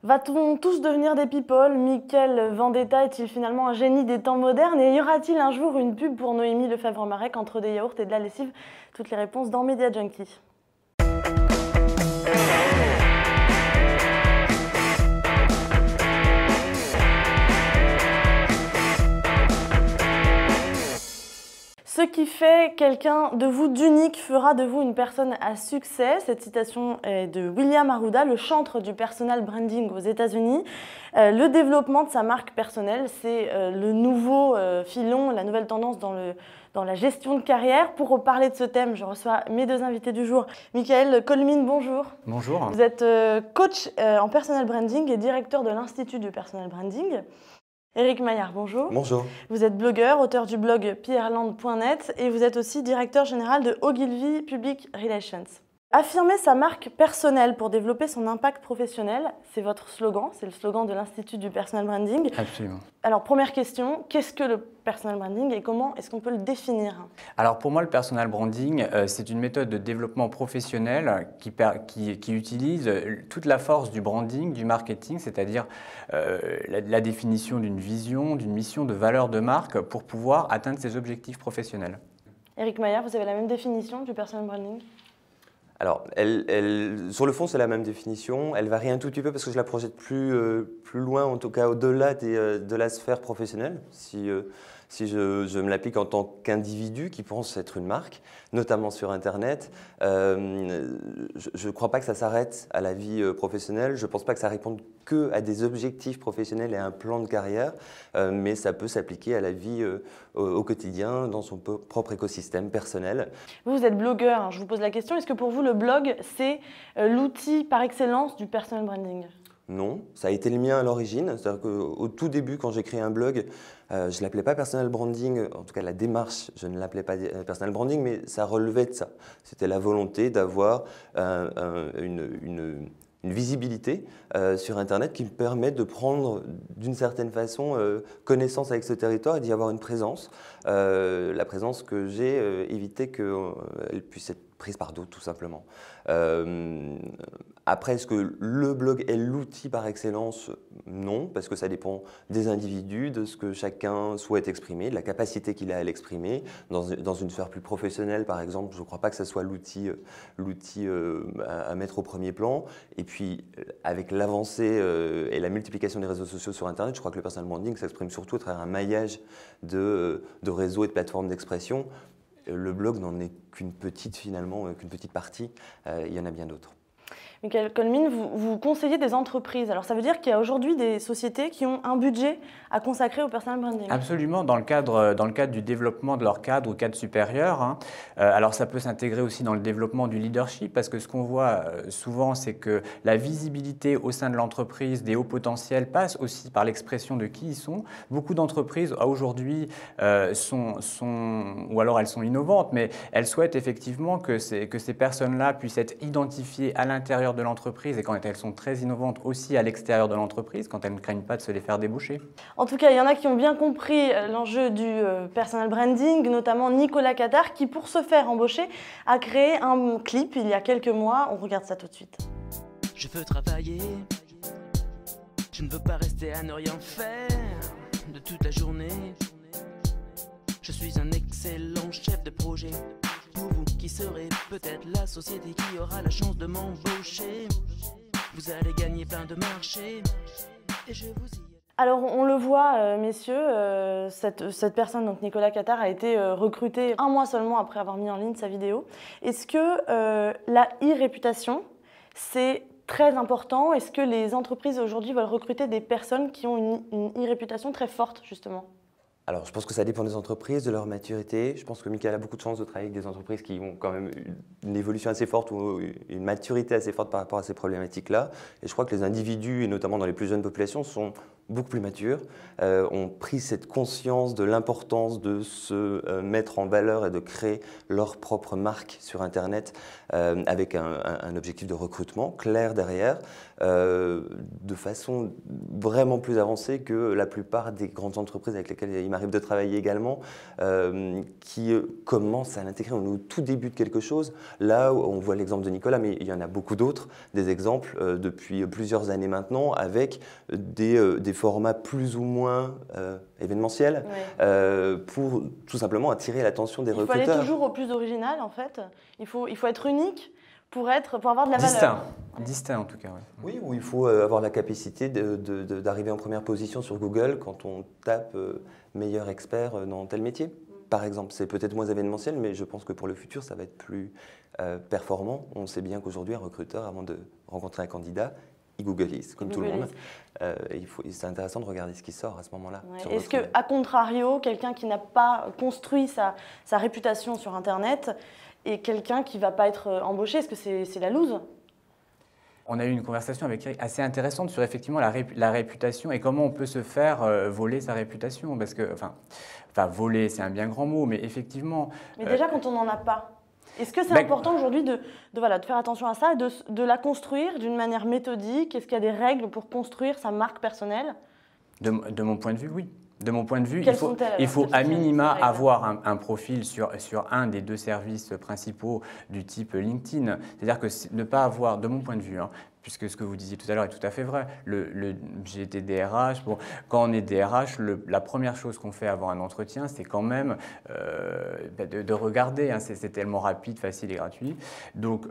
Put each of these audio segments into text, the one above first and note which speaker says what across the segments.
Speaker 1: Va-t-on tous devenir des people? Mickaël Vendetta est-il finalement un génie des temps modernes? Et y aura-t-il un jour une pub pour Noémie Lefebvre-Marek entre des yaourts et de la lessive? Toutes les réponses dans Media Junkie. Ce qui fait quelqu'un de vous d'unique fera de vous une personne à succès. Cette citation est de William Arruda, le chantre du personal branding aux États-Unis. Le développement de sa marque personnelle, c'est le nouveau filon, la nouvelle tendance dans la gestion de carrière. Pour parler de ce thème, je reçois mes deux invités du jour. Mickaël Colmin, bonjour.
Speaker 2: Bonjour.
Speaker 1: Vous êtes coach en personal branding et directeur de l'Institut du personal branding. Éric Maillard, bonjour.
Speaker 3: Bonjour.
Speaker 1: Vous êtes blogueur, auteur du blog pierreland.net et vous êtes aussi directeur général de Ogilvy Public Relations. Affirmer sa marque personnelle pour développer son impact professionnel, c'est votre slogan, c'est le slogan de l'Institut du Personal Branding.
Speaker 2: Absolument.
Speaker 1: Alors, première question, qu'est-ce que le personal branding et comment est-ce qu'on peut le définir?
Speaker 2: Alors pour moi, le personal branding, c'est une méthode de développement professionnel qui utilise toute la force du branding, du marketing, c'est-à-dire la définition d'une vision, d'une mission, de valeur de marque pour pouvoir atteindre ses objectifs professionnels.
Speaker 1: Éric Maillard, vous avez la même définition du personal branding?
Speaker 3: Alors, sur le fond, c'est la même définition. Elle varie un tout petit peu parce que je la projette plus loin, en tout cas au-delà de la sphère professionnelle. Si je me l'applique en tant qu'individu qui pense être une marque, notamment sur Internet, je ne crois pas que ça s'arrête à la vie professionnelle. Je ne pense pas que ça réponde que à des objectifs professionnels et à un plan de carrière, mais ça peut s'appliquer à la vie au quotidien, dans son propre écosystème personnel.
Speaker 1: Vous êtes blogueur, hein, je vous pose la question, est-ce que pour vous le blog, c'est l'outil par excellence du personal branding?
Speaker 3: Non, ça a été le mien à l'origine. C'est-à-dire qu'au tout début, quand j'ai créé un blog, je ne l'appelais pas personal branding, en tout cas la démarche, je ne l'appelais pas personal branding, mais ça relevait de ça. C'était la volonté d'avoir une visibilité sur Internet qui me permet de prendre d'une certaine façon connaissance avec ce territoire et d'y avoir une présence. La présence que j'ai, éviter qu'elle puisse être prise par d'autres tout simplement. Après, est-ce que le blog est l'outil par excellence? Non, parce que ça dépend des individus, de ce que chacun souhaite exprimer, de la capacité qu'il a à l'exprimer. Dans une sphère plus professionnelle, par exemple, je ne crois pas que ce soit l'outil à mettre au premier plan. Et puis, avec l'avancée et la multiplication des réseaux sociaux sur Internet, je crois que le personal branding s'exprime surtout à travers un maillage de réseaux et de plateformes d'expression. Le blog n'en est qu'une petite partie, il y en a bien d'autres.
Speaker 1: Mickaël Colmin, vous conseillez des entreprises. Alors ça veut dire qu'il y a aujourd'hui des sociétés qui ont un budget à consacrer au personal branding?
Speaker 2: Absolument, dans le cadre du développement de leur cadre ou cadre supérieur. Hein. Alors ça peut s'intégrer aussi dans le développement du leadership parce que ce qu'on voit souvent, c'est que la visibilité au sein de l'entreprise des hauts potentiels passe aussi par l'expression de qui ils sont. Beaucoup d'entreprises aujourd'hui ou alors elles sont innovantes, mais elles souhaitent effectivement que ces personnes-là puissent être identifiées à l'intérieur de l'entreprise et quand elles sont très innovantes aussi à l'extérieur de l'entreprise, quand elles ne craignent pas de se les faire déboucher.
Speaker 1: En tout cas, il y en a qui ont bien compris l'enjeu du personal branding, notamment Nicolas Catard, qui pour se faire embaucher a créé un clip il y a quelques mois. On regarde ça tout de suite.
Speaker 4: Je veux travailler, je ne veux pas rester à ne rien faire de toute la journée. Je suis un excellent chef de projet. Pour vous qui serez peut-être la société qui aura la chance de m'embaucher, vous allez gagner plein de marchés et je vous y...
Speaker 1: Alors on le voit, messieurs, cette personne, donc Nicolas Catard, a été recruté un mois seulement après avoir mis en ligne sa vidéo. Est-ce que la e-réputation, c'est très important? Est-ce que les entreprises aujourd'hui veulent recruter des personnes qui ont une e-réputation très forte, justement?
Speaker 3: Alors, je pense que ça dépend des entreprises, de leur maturité. Je pense que Mickaël a beaucoup de chance de travailler avec des entreprises qui ont quand même une évolution assez forte ou une maturité assez forte par rapport à ces problématiques-là. Et je crois que les individus, et notamment dans les plus jeunes populations, sont beaucoup plus matures, ont pris cette conscience de l'importance de se mettre en valeur et de créer leur propre marque sur Internet avec un objectif de recrutement clair derrière, de façon vraiment plus avancée que la plupart des grandes entreprises avec lesquelles ils m'arrive de travailler également, qui commencent à l'intégrer. On est au tout début de quelque chose. Là, on voit l'exemple de Nicolas, mais il y en a beaucoup d'autres, des exemples depuis plusieurs années maintenant, avec des formats plus ou moins événementiels, pour tout simplement attirer l'attention des recruteurs.
Speaker 1: Il faut aller toujours au plus original, en fait. Il faut être unique pour avoir de la
Speaker 2: valeur.
Speaker 1: valeur.
Speaker 2: Distinct en tout cas.
Speaker 3: Oui, où il faut avoir la capacité d'arriver en première position sur Google quand on tape meilleur expert dans tel métier. Par exemple, c'est peut-être moins événementiel, mais je pense que pour le futur, ça va être plus performant. On sait bien qu'aujourd'hui, un recruteur, avant de rencontrer un candidat, il googlise, comme tout le monde. C'est intéressant de regarder ce qui sort à ce moment-là.
Speaker 1: Ouais. Est-ce qu'à contrario, quelqu'un qui n'a pas construit sa réputation sur Internet et quelqu'un qui ne va pas être embauché, est-ce que c'est la loose?
Speaker 2: On a eu une conversation avec Eric assez intéressante sur effectivement la réputation et comment on peut se faire voler sa réputation. Parce que, enfin voler, c'est un bien grand mot, mais effectivement…
Speaker 1: Mais déjà, quand on n'en a pas, est-ce que c'est important aujourd'hui de faire attention à ça, de la construire d'une manière méthodique? Est-ce qu'il y a des règles pour construire sa marque personnelle?
Speaker 2: De mon point de vue, oui. De mon point de vue,
Speaker 1: il faut
Speaker 2: à minima avoir un profil sur un des deux services principaux du type LinkedIn. C'est-à-dire que ne pas avoir, de mon point de vue, puisque ce que vous disiez tout à l'heure est tout à fait vrai, j'ai été DRH, quand on est DRH, la première chose qu'on fait avant un entretien, c'est quand même de regarder. C'est tellement rapide, facile et gratuit. Donc,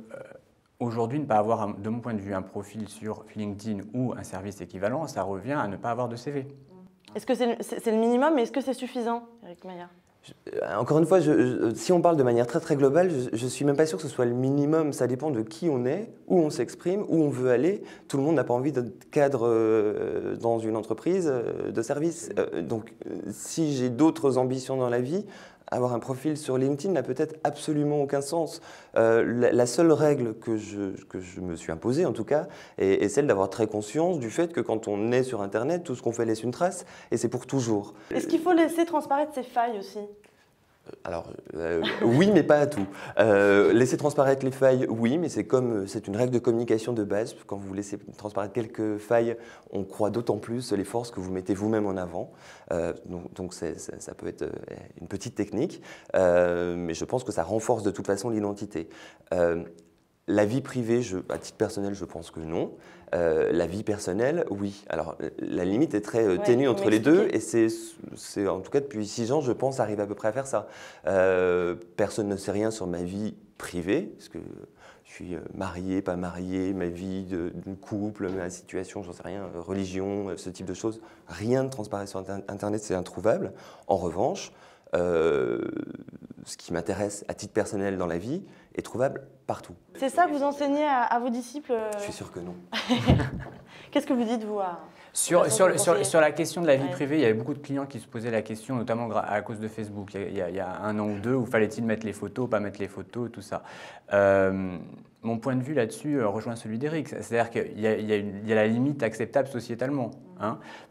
Speaker 2: aujourd'hui, ne pas avoir, de mon point de vue, un profil sur LinkedIn ou un service équivalent, ça revient à ne pas avoir de CV.
Speaker 1: Est-ce que c'est le minimum, mais est-ce que c'est suffisant, Eric Maillard?
Speaker 3: Encore une fois, si on parle de manière très globale, je ne suis même pas sûr que ce soit le minimum. Ça dépend de qui on est, où on s'exprime, où on veut aller. Tout le monde n'a pas envie d'être cadre dans une entreprise de service. Donc, si j'ai d'autres ambitions dans la vie, avoir un profil sur LinkedIn n'a peut-être absolument aucun sens. La seule règle que je me suis imposée, en tout cas, est celle d'avoir très conscience du fait que quand on est sur Internet, tout ce qu'on fait laisse une trace, et c'est pour toujours.
Speaker 1: Est-ce qu'il faut laisser transparaître ses failles aussi ?
Speaker 3: Alors, oui, mais pas à tout. Laisser transparaître les failles, oui, mais c'est une règle de communication de base. Quand vous laissez transparaître quelques failles, on croit d'autant plus les forces que vous mettez vous-même en avant. Donc ça peut être une petite technique, mais je pense que ça renforce de toute façon l'identité. La vie privée, à titre personnel, je pense que non. La vie personnelle, oui. Alors, la limite est très ténue entre les deux, et c'est en tout cas depuis 6 ans, je pense, arriver à peu près à faire ça. Personne ne sait rien sur ma vie privée, parce que je suis marié, pas marié, ma vie de couple, ma situation, j'en sais rien, religion, ce type de choses. Rien ne transparaît sur Internet, c'est introuvable. En revanche, ce qui m'intéresse à titre personnel dans la vie est trouvable partout.
Speaker 1: C'est ça que vous enseignez à vos disciples?
Speaker 3: Je suis sûr que non.
Speaker 1: Qu'est-ce que vous dites, vous
Speaker 2: sur la question de la vie privée, il y avait beaucoup de clients qui se posaient la question, notamment à cause de Facebook. Il y a 1 an ou 2, où fallait-il mettre les photos, pas mettre les photos, tout ça. Mon point de vue là-dessus rejoint celui d'Eric. C'est-à-dire qu'il y a la limite acceptable sociétalement.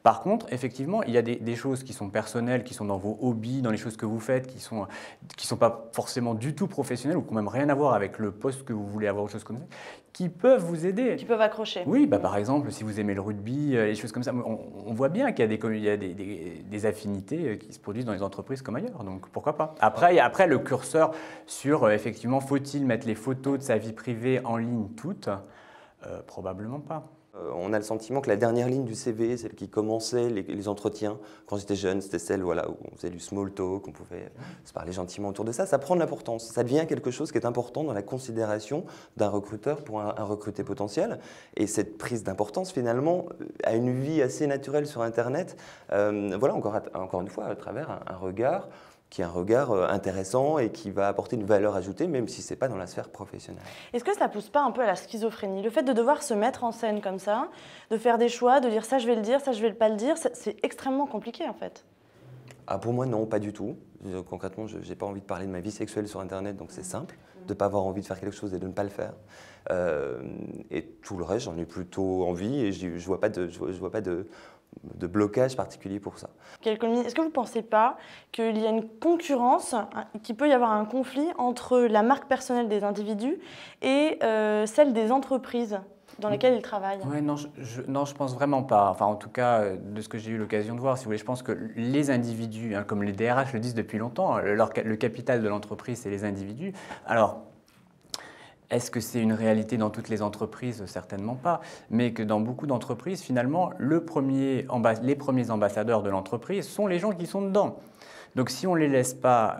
Speaker 2: Par contre, effectivement, il y a des choses qui sont personnelles, qui sont dans vos hobbies, dans les choses que vous faites, qui sont pas forcément du tout professionnelles ou qui n'ont même rien à voir avec le poste que vous voulez avoir ou choses comme ça, qui peuvent vous aider.
Speaker 1: Qui peuvent accrocher.
Speaker 2: Oui, par exemple, si vous aimez le rugby, les choses comme ça, on voit bien qu'il y a des affinités qui se produisent dans les entreprises comme ailleurs, donc pourquoi pas. Après le curseur sur, effectivement, faut-il mettre les photos de sa vie privée en ligne toutes? Probablement pas.
Speaker 3: On a le sentiment que la dernière ligne du CV, celle qui commençait les entretiens, quand j'étais jeune, c'était celle où on faisait du small talk, on pouvait se parler gentiment autour de ça. Ça prend de l'importance. Ça devient quelque chose qui est important dans la considération d'un recruteur pour un recruté potentiel. Et cette prise d'importance, finalement, a une vie assez naturelle sur Internet. Voilà, encore une fois, à travers un regard qui est un regard intéressant et qui va apporter une valeur ajoutée, même si ce n'est pas dans la sphère professionnelle.
Speaker 1: Est-ce que ça ne pousse pas un peu à la schizophrénie? Le fait de devoir se mettre en scène comme ça, de faire des choix, de dire ça je vais le dire, ça je vais pas le dire, c'est extrêmement compliqué en fait.
Speaker 3: Pour moi, non, pas du tout. Concrètement, je n'ai pas envie de parler de ma vie sexuelle sur Internet, donc c'est simple de ne pas avoir envie de faire quelque chose et de ne pas le faire. Et tout le reste, j'en ai plutôt envie et je ne vois pas de blocage particulier pour ça.
Speaker 1: Est-ce que vous ne pensez pas qu'il y a une concurrence, qu'il peut y avoir un conflit entre la marque personnelle des individus et celle des entreprises? dans lesquels ils travaillent?
Speaker 2: Ouais, non, non, je pense vraiment pas. Enfin, en tout cas, de ce que j'ai eu l'occasion de voir, si vous voulez, je pense que les individus, hein, comme les DRH le disent depuis longtemps, le capital de l'entreprise, c'est les individus. Alors, est-ce que c'est une réalité dans toutes les entreprises? Certainement pas. Mais que dans beaucoup d'entreprises, finalement, les premiers ambassadeurs de l'entreprise sont les gens qui sont dedans. Donc si on ne les laisse pas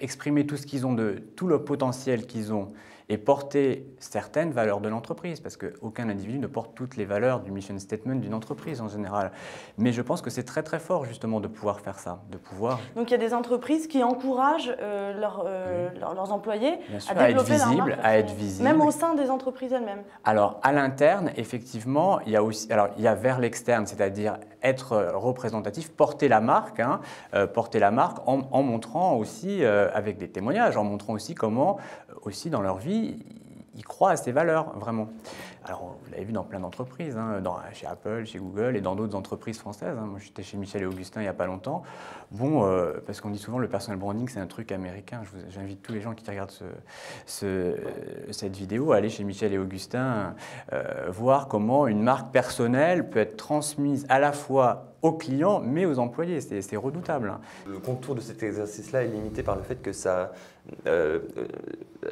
Speaker 2: exprimer tout ce qu'ils ont, tout le potentiel qu'ils ont, et porter certaines valeurs de l'entreprise, parce qu'aucun individu ne porte toutes les valeurs du mission statement d'une entreprise en général. Mais je pense que c'est très très fort justement de pouvoir faire ça, de pouvoir...
Speaker 1: Donc il y a des entreprises qui encouragent leurs employés
Speaker 2: sûr,
Speaker 1: à développer leur marque,
Speaker 2: à être visibles.
Speaker 1: même au sein des entreprises elles-mêmes.
Speaker 2: Alors à l'interne, effectivement, il y a aussi, alors il y a vers l'externe, c'est-à-dire être représentatif, porter la marque en montrant aussi avec des témoignages, en montrant aussi comment aussi dans leur vie ils croient à ces valeurs, vraiment. Alors, vous l'avez vu dans plein d'entreprises, hein, chez Apple, chez Google et dans d'autres entreprises françaises. Hein. Moi, j'étais chez Michel et Augustin il n'y a pas longtemps. Bon, parce qu'on dit souvent le personal branding, c'est un truc américain. J'invite tous les gens qui regardent cette vidéo à aller chez Michel et Augustin, voir comment une marque personnelle peut être transmise à la fois aux clients, mais aux employés. C'est redoutable. Hein.
Speaker 3: Le contour de cet exercice-là est limité par le fait que ça... je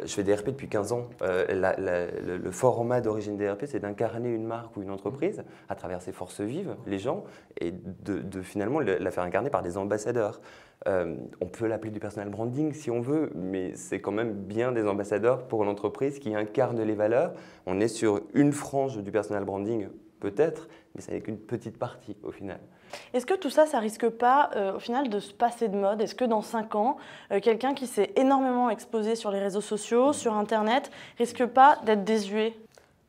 Speaker 3: fais des RP depuis 15 ans. Le format d'origine des RP, c'est d'incarner une marque ou une entreprise à travers ses forces vives, les gens, et de finalement la faire incarner par des ambassadeurs. On peut l'appeler du personal branding si on veut, mais c'est quand même bien des ambassadeurs pour l'entreprise qui incarnent les valeurs. On est sur une frange du personal branding, peut-être, mais ça n'est qu'une petite partie au final.
Speaker 1: Est-ce que tout ça, ça risque pas au final de se passer de mode? Est-ce que dans 5 ans, quelqu'un qui s'est énormément exposé sur les réseaux sociaux, sur Internet, risque pas d'être désuet?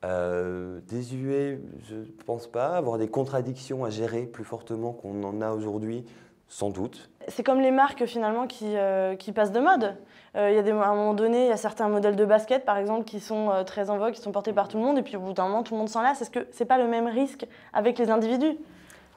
Speaker 3: Désuet, je ne pense pas. Avoir des contradictions à gérer plus fortement qu'on en a aujourd'hui, sans doute.
Speaker 1: C'est comme les marques finalement qui passent de mode. À un moment donné, il y a certains modèles de basket par exemple qui sont très en vogue, qui sont portés par tout le monde et puis au bout d'un moment tout le monde s'en lasse. Est-ce que c'est pas le même risque avec les individus?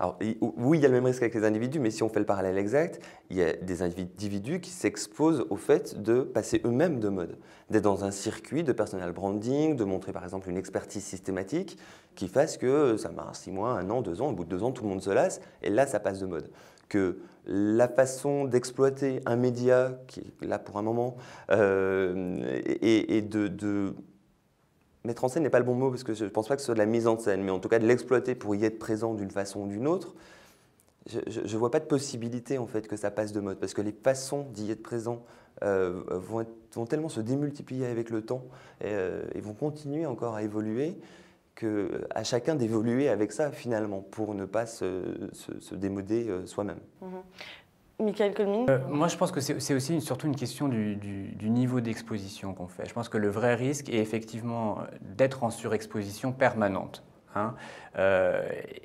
Speaker 3: Alors, oui, il y a le même risque avec les individus, mais si on fait le parallèle exact, il y a des individus qui s'exposent au fait de passer eux-mêmes de mode, d'être dans un circuit de personal branding, de montrer par exemple une expertise systématique qui fasse que ça marche 6 mois, 1 an, 2 ans, au bout de 2 ans, tout le monde se lasse, et là, ça passe de mode. Que la façon d'exploiter un média qui est là pour un moment et de mettre en scène n'est pas le bon mot parce que je ne pense pas que ce soit de la mise en scène, mais en tout cas de l'exploiter pour y être présent d'une façon ou d'une autre, je ne vois pas de possibilité en fait que ça passe de mode parce que les façons d'y être présent vont tellement se démultiplier avec le temps et vont continuer encore à évoluer qu'à chacun d'évoluer avec ça finalement pour ne pas se démoder soi-même.
Speaker 1: Michael Colmin.
Speaker 2: Moi, je pense que c'est aussi surtout une question du niveau d'exposition qu'on fait. Je pense que le vrai risque est effectivement d'être en surexposition permanente. Hein.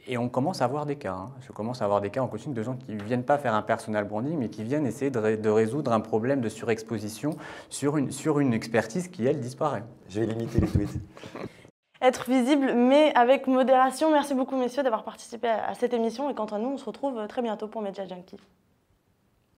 Speaker 2: Et on commence à avoir des cas. Hein. Je commence à avoir des cas en coaching de gens qui ne viennent pas faire un personal branding, mais qui viennent essayer de résoudre un problème de surexposition sur une expertise qui, elle, disparaît.
Speaker 3: Je vais limiter les tweets.
Speaker 1: Être visible, mais avec modération. Merci beaucoup, messieurs, d'avoir participé à cette émission. Et quant à nous, on se retrouve très bientôt pour Media Junkie.